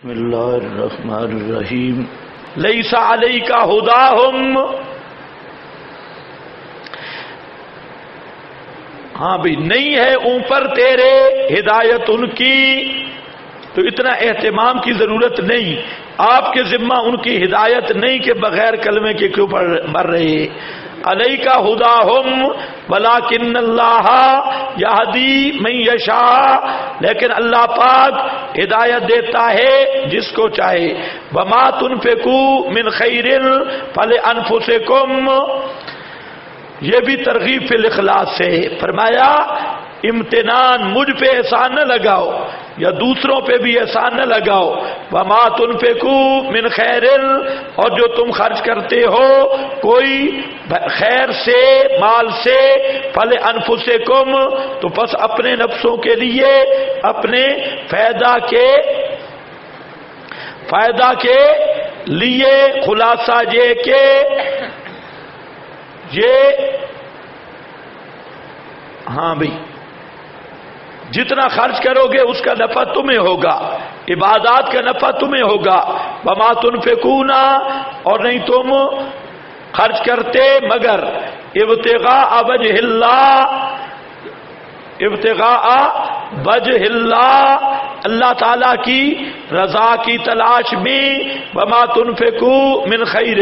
بسم اللہ الرحمن الرحیم لیس علیک ھداھم، ہاں بھی نہیں ہے اوپر تیرے ہدایت ان کی، تو اتنا اہتمام کی ضرورت نہیں، آپ کے ذمہ ان کی ہدایت نہیں کہ بغیر کلمے کے کیوں مر رہے۔ علیک ھداھم ولکن اللہ یہدی من یشاء، لیکن اللہ پاک ہدایت دیتا ہے جس کو چاہے۔ وما تنفقوا من خیر فلانفسکم، یہ بھی ترغیب فی الاخلاص سے فرمایا امتنان مجھ پہ احسان نہ لگاؤ یا دوسروں پہ بھی احسان نہ لگاؤ۔ وما تنفقوا من خیر، اور جو تم خرچ کرتے ہو کوئی خیر سے مال سے، فلانفسکم، تو بس اپنے نفسوں کے لیے، اپنے فائدہ کے لیے۔ خلاصہ یہ کہ ہاں بھائی جتنا خرچ کرو گے اس کا نفع تمہیں ہوگا، عبادات کا نفع تمہیں ہوگا۔ وما تنفقون، اور نہیں تم خرچ کرتے مگر ابتغاء وجہ اللہ، ابتغاء وجہ اللہ، اللہ تعالی کی رضا کی تلاش میں۔ وما تنفقوا من خیر،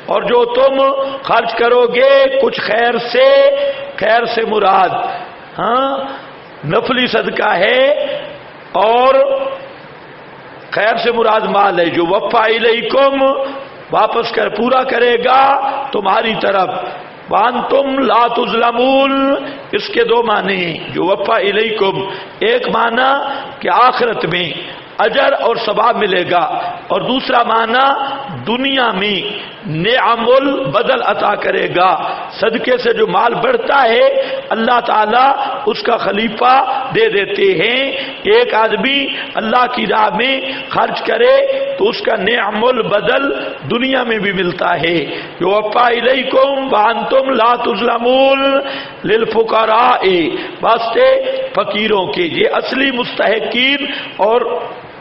اور جو تم خرچ کرو گے کچھ خیر سے، خیر سے مراد نفلی صدقہ ہے، اور خیر سے مراد مال ہے جو وفا الیکم، واپس کر پورا کرے گا تمہاری طرف۔ وانتم لا تظلمون، اس کے دو معنی ہیں جو وفا الیکم، ایک معنی کہ آخرت میں اجر اور ثواب ملے گا، اور دوسرا معنی دنیا میں نعم البدل عطا کرے گا۔ صدقے سے جو مال بڑھتا ہے اللہ تعالیٰ اس کا خلیفہ دے دیتے ہیں۔ ایک آدمی اللہ کی راہ میں خرچ کرے تو اس کا نعم البدل دنیا میں بھی ملتا ہے۔ یوفا الیکم وانتم لا تظلمون، للفقراء، واسطے فقیروں کے، یہ اصلی مستحقین اور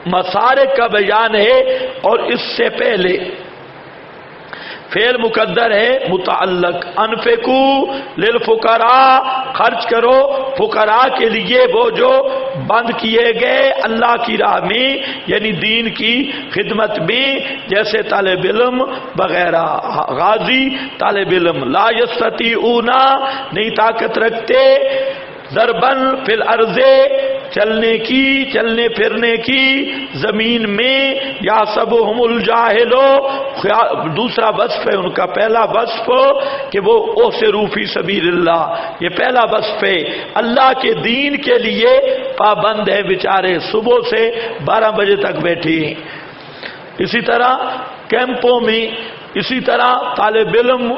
مسارک کا بیان ہے، اور اس سے پہلے فعل مقدر ہے متعلق، انفقوا للفقراء، خرچ کرو فقراء کے لیے وہ جو بند کیے گئے اللہ کی راہ میں، یعنی دین کی خدمت میں، جیسے طالب علم وغیرہ، غازی طالب علم، لا یستطیعون، نہیں طاقت رکھتے، ضربن فی الارض، چلنے کی، چلنے پھرنے کی زمین میں، یحسبہم الجاہل، دوسرا وصف ہے ان کا، پہلا وصف کہ وہ اوسروا فی سبیل اللہ، یہ پہلا وصف ہے، اللہ کے دین کے لیے پابند ہے بیچارے، صبح سے 12 بجے تک بیٹھے ہیں۔ اسی طرح کیمپوں میں، اسی طرح طالب علم،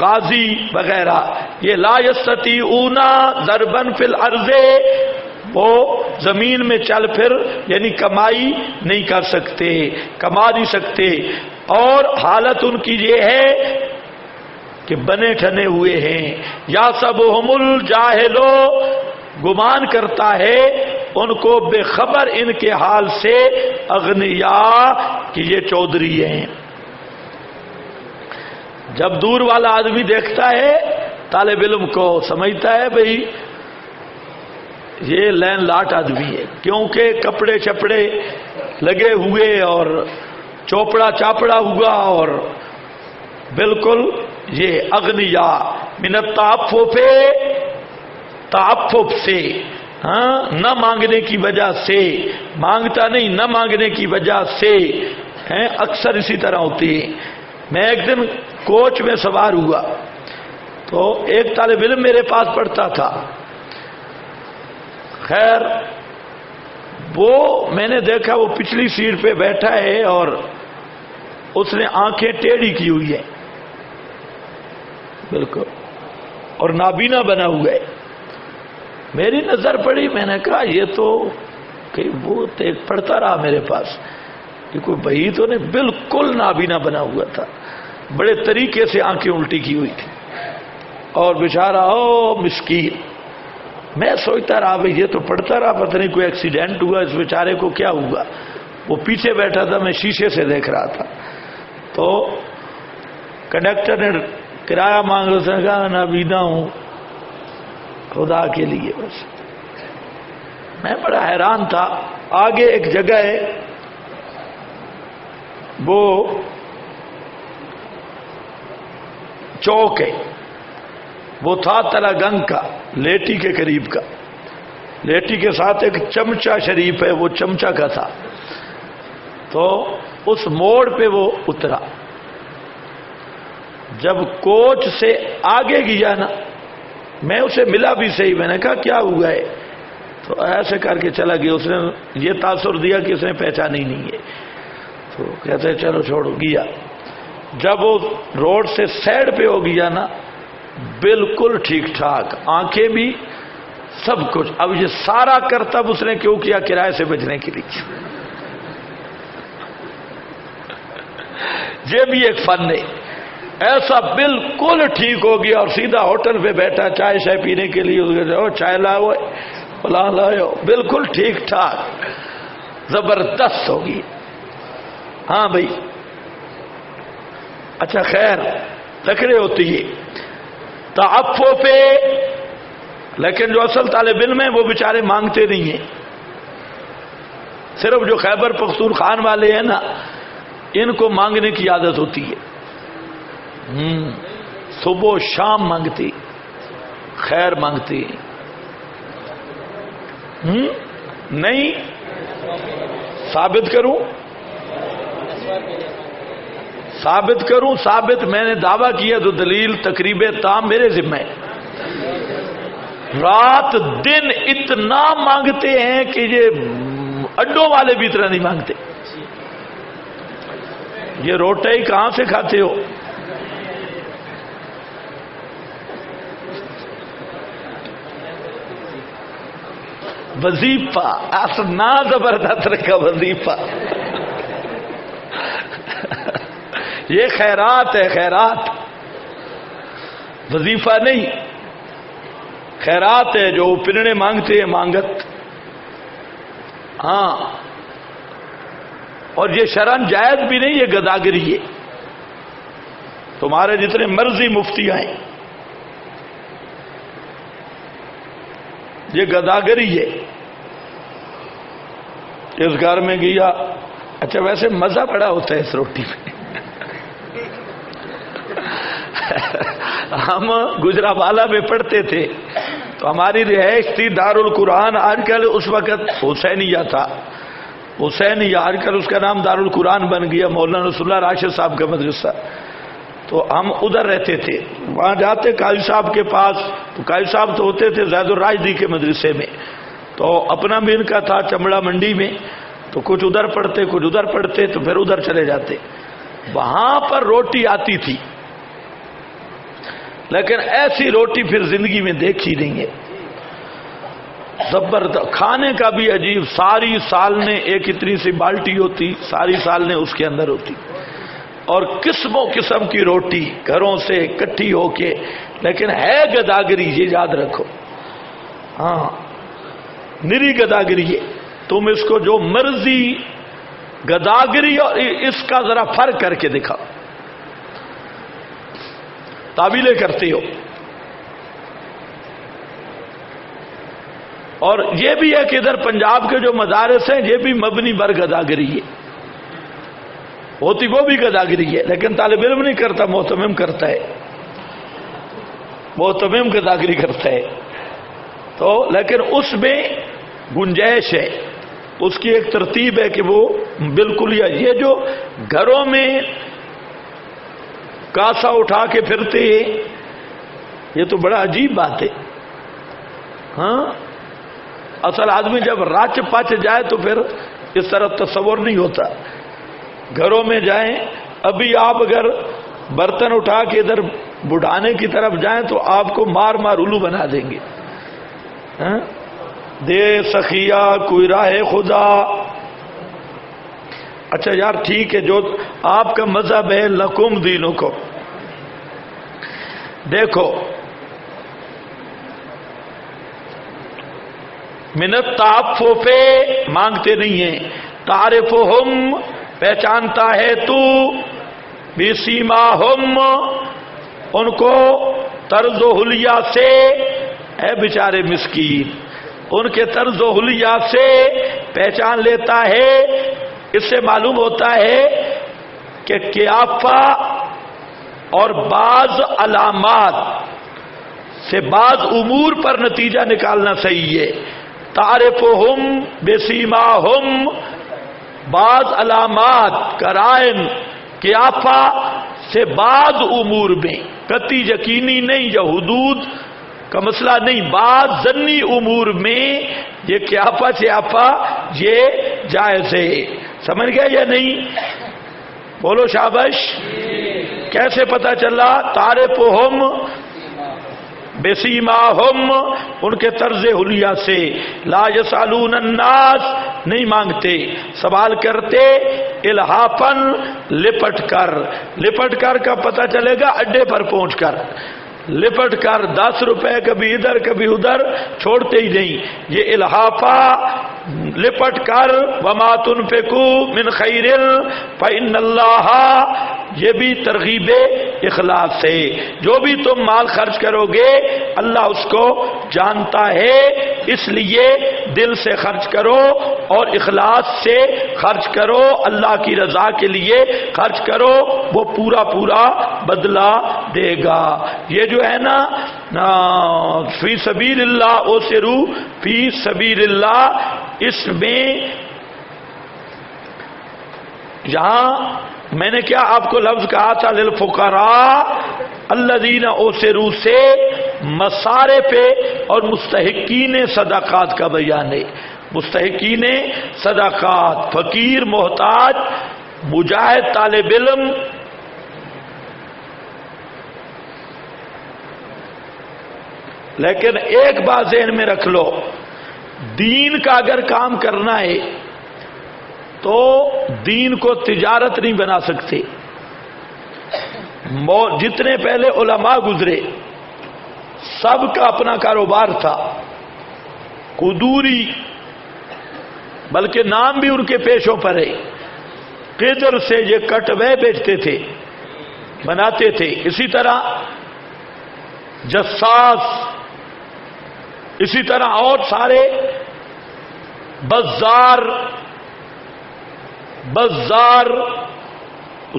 غازی وغیرہ، یہ لا یستطیعون ضربا فی الارض، وہ زمین میں چل پھر یعنی کمائی نہیں کر سکتے، کما نہیں سکتے، اور حالت ان کی یہ ہے کہ بنے ٹھنے ہوئے ہیں۔ یحسبہم الجاہل، گمان کرتا ہے ان کو بے خبر ان کے حال سے اغنیاء کہ یہ چودھری ہیں۔ جب دور والا آدمی دیکھتا ہے طالب علم کو، سمجھتا ہے بھئی یہ لین لاٹ آدمی ہے، کیونکہ کپڑے چپڑے لگے ہوئے اور چوپڑا چاپڑا ہوا، اور بالکل یہ اغنیاء من التعفف، تعفف سے، نہ مانگنے کی وجہ سے، مانگتا نہیں، نہ مانگنے کی وجہ سے، اکثر اسی طرح ہوتی ہے۔ میں ایک دن کوچ میں سوار ہوا تو ایک طالب علم میرے پاس پڑھتا تھا، خیر وہ میں نے دیکھا وہ پچھلی سیٹ پہ بیٹھا ہے اور اس نے آنکھیں ٹیڑھی کی ہوئی ہیں بالکل، اور نابینا بنا ہوا ہے۔ میری نظر پڑی، میں نے کہا یہ تو کہ وہ پڑھتا رہا میرے پاس، یہ کوئی بھائی تو نہیں، بالکل نابینا بنا ہوا تھا، بڑے طریقے سے آنکھیں الٹی کی ہوئی تھی، اور بیچارہ مسکین۔ میں سوچتا رہا بھئی یہ تو پڑھتا رہا، پتہ نہیں کوئی ایکسیڈنٹ ہوا، اس بیچارے کو کیا ہوا۔ وہ پیچھے بیٹھا تھا، میں شیشے سے دیکھ رہا تھا. تو کنڈکٹر نے کرایہ مانگ، اس نے کہا نابینا ہوں خدا کے لیے بس. میں بڑا حیران تھا. آگے ایک جگہ ہے، وہ چوک ہے، وہ تھا تلا گنگ کا، لیٹی کے قریب کا. لیٹی کے ساتھ ایک چمچہ شریف ہے، وہ چمچہ کا تھا. تو اس موڑ پہ وہ اترا. جب کوچ سے آگے گیا نا، میں اسے ملا بھی صحیح، میں نے کہا کیا ہوا ہے؟ تو ایسے کر کے چلا گیا. اس نے یہ تاثر دیا کہ اس نے پہچانا ہی نہیں ہے. تو کہتے چلو چھوڑو. گیا. جب وہ روڈ سے سائڈ پہ ہو گیا نا، بالکل ٹھیک ٹھاک، آنکھیں بھی سب کچھ. اب یہ سارا کرتب اس نے کیوں کیا؟ کرائے سے بچنے کے لیے. یہ بھی ایک فن ہے. ایسا بالکل ٹھیک ہو گیا اور سیدھا ہوٹل پہ بیٹھا چائے شائے پینے کے لیے. چائے لاؤ، فلاں لاؤ، بالکل ٹھیک ٹھاک، زبردست ہوگی. ہاں بھائی اچھا خیر، لکڑے ہوتی ہے تعفو پہ. لیکن جو اصل طالب علم ہیں وہ بیچارے مانگتے نہیں ہیں. صرف جو خیبر پختونخوا والے ہیں نا، ان کو مانگنے کی عادت ہوتی ہے. صبح و شام مانگتی، خیر مانگتی. نہیں ثابت کروں، ثابت میں نے دعویٰ کیا تو دلیل تقریب تام میرے ذمہ ہے. رات دن اتنا مانگتے ہیں کہ یہ اڈوں والے بھی اتنا نہیں مانگتے. یہ روٹی کہاں سے کھاتے ہو؟ وظیفہ آسنا زبردست رکھا وظیفہ. یہ خیرات ہے، خیرات، وظیفہ نہیں. خیرات ہے جو پننے مانگتے ہیں مانگت. ہاں، اور یہ شرعن جائز بھی نہیں، یہ گداگری ہے. تمہارے جتنے مرضی مفتی آئیں، یہ گداگری ہے. اس گھر میں گیا، اچھا ویسے مزہ بڑا ہوتا ہے اس روٹی میں. ہم گجرانوالہ میں پڑھتے تھے تو ہماری رہائش تھی دارالقرآن. آج کل اس وقت حسینیہ تھا، حسینیہ، آج کل اس کا نام دارالقرآن بن گیا، مولانا رسول اللہ راشد صاحب کا مدرسہ. تو ہم ادھر رہتے تھے. وہاں جاتے قاضی صاحب کے پاس، تو قاضی صاحب تو ہوتے تھے زید الراشدی کے مدرسے میں. تو اپنا بھی ان کا تھا چمڑا منڈی میں. تو کچھ ادھر پڑھتے کچھ ادھر پڑھتے، تو پھر ادھر چلے جاتے. وہاں پر روٹی آتی تھی، لیکن ایسی روٹی پھر زندگی میں دیکھی نہیں ہے. زبردست کھانے کا بھی عجیب. ساری سال نے ایک اتنی سی بالٹی ہوتی، ساری سال نے اس کے اندر ہوتی، اور قسموں قسم کی روٹی گھروں سے اکٹھی ہو کے. لیکن ہے گداگری، یہ یاد رکھو. ہاں نری گداگری ہے. تم اس کو جو مرضی گداگری اور اس کا ذرا فرق کر کے دکھاؤ. تعویلیں کرتے ہو. اور یہ بھی ہے کہ ادھر پنجاب کے جو مدارس ہیں یہ بھی مبنی بر گداگری ہے. ہوتی وہ بھی گداگری ہے، لیکن طالب علم نہیں کرتا، محتمم کرتا ہے. محتمم گداگری کرتا ہے. تو لیکن اس میں گنجائش ہے، اس کی ایک ترتیب ہے کہ وہ بالکل یہ جو گھروں میں کاسا اٹھا کے پھرتے ہیں، یہ تو بڑا عجیب بات ہے. ہاں اصل آدمی جب راچ پچ جائے تو پھر اس طرح تصور نہیں ہوتا. گھروں میں جائیں، ابھی آپ اگر برتن اٹھا کے ادھر بڑھانے کی طرف جائیں تو آپ کو مار مار الو بنا دیں گے. دے سخیا کوئی راہ خدا. اچھا یار ٹھیک ہے، جو آپ کا مذہب ہے لکم دینکم. دیکھو منت تعفف پہ مانگتے نہیں ہیں، تعرفہم پہچانتا ہے تو، بسیماہم ان کو طرز و حلیہ سے، اے بیچارے مسکین ان کے طرز و حلیہ سے پہچان لیتا ہے۔ اس سے معلوم ہوتا ہے کہ قیافہ اور بعض علامات سے بعض امور پر نتیجہ نکالنا صحیح ہے۔ تعرفہم بسیماہم، بعض علامات قرائن قیافہ سے بعض امور میں، قطعی یقینی نہیں یا حدود کا مسئلہ نہیں، بعض ظنی امور میں یہ قیافہ شیافہ یہ جائز ہے۔ سمجھ گیا یا نہیں؟ بولو شابش۔ کیسے پتا چلا؟ تعرفہم بسیماہم، ان کے طرز حلیہ سے، لا یسالون الناس نہیں مانگتے، سوال کرتے، الحافن لپٹ کر، لپٹ کر کا پتہ چلے گا اڈے پر پہنچ کر، لپٹ کر 10 روپے کبھی ادھر کبھی ادھر چھوڑتے ہی نہیں، یہ الحافہ لپٹ کر، وما تنفقوا من خیر فإن اللہ، یہ بھی ترغیب اخلاص ہے، جو بھی تم مال خرچ کرو گے اللہ اس کو جانتا ہے، اس لیے دل سے خرچ کرو اور اخلاص سے خرچ کرو، اللہ کی رضا کے لیے خرچ کرو، وہ پورا پورا بدلہ دے گا۔ یہ جو ہے نا فی سبیل اللہ اوسرو فی سبیل اللہ، اس میں یہاں میں نے کیا آپ کو لفظ کہا تھا للفقراء الذین اوسرو سے مسارے پہ اور مستحقین صدقات کا بیان ہے۔ مستحقین صدقات، فقیر، محتاج، مجاہد، طالب علم، لیکن ایک بات ذہن میں رکھ لو، دین کا اگر کام کرنا ہے تو دین کو تجارت نہیں بنا سکتے۔ جتنے پہلے علماء گزرے سب کا اپنا کاروبار تھا، قدوری، بلکہ نام بھی ان کے پیشوں پر ہے، قدر سے یہ کٹوے بیچتے تھے، بناتے تھے، اسی طرح جساس، اسی طرح اور سارے بزار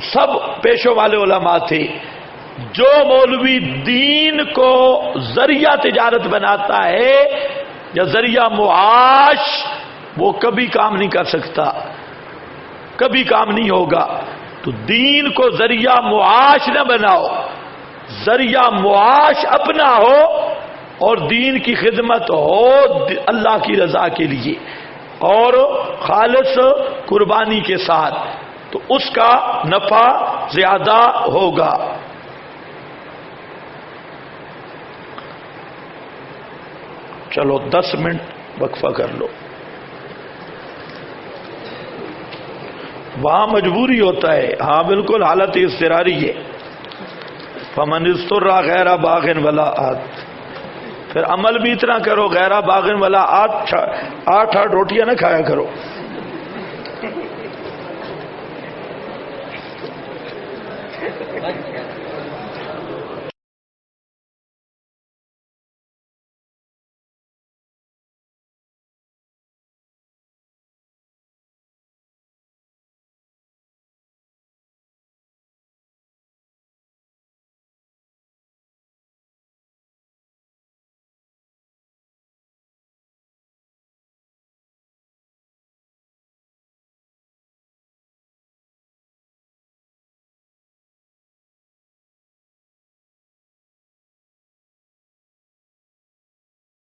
سب پیشوں والے علماء تھے۔ جو مولوی دین کو ذریعہ تجارت بناتا ہے یا ذریعہ معاش، وہ کبھی کام نہیں کر سکتا، کبھی کام نہیں ہوگا۔ تو دین کو ذریعہ معاش نہ بناؤ، ذریعہ معاش اپنا ہو اور دین کی خدمت ہو اللہ کی رضا کے لیے اور خالص قربانی کے ساتھ، تو اس کا نفع زیادہ ہوگا۔ چلو 10 منٹ وقفہ کر لو۔ وہاں مجبوری ہوتا ہے، ہاں بالکل حالت اضطراری ہے۔ فمن اضطر غیر باغ ولا عاد، پھر عمل بھی اتنا کرو غیر باغ ولا عاد، 8 روٹیاں نہ کھایا کرو۔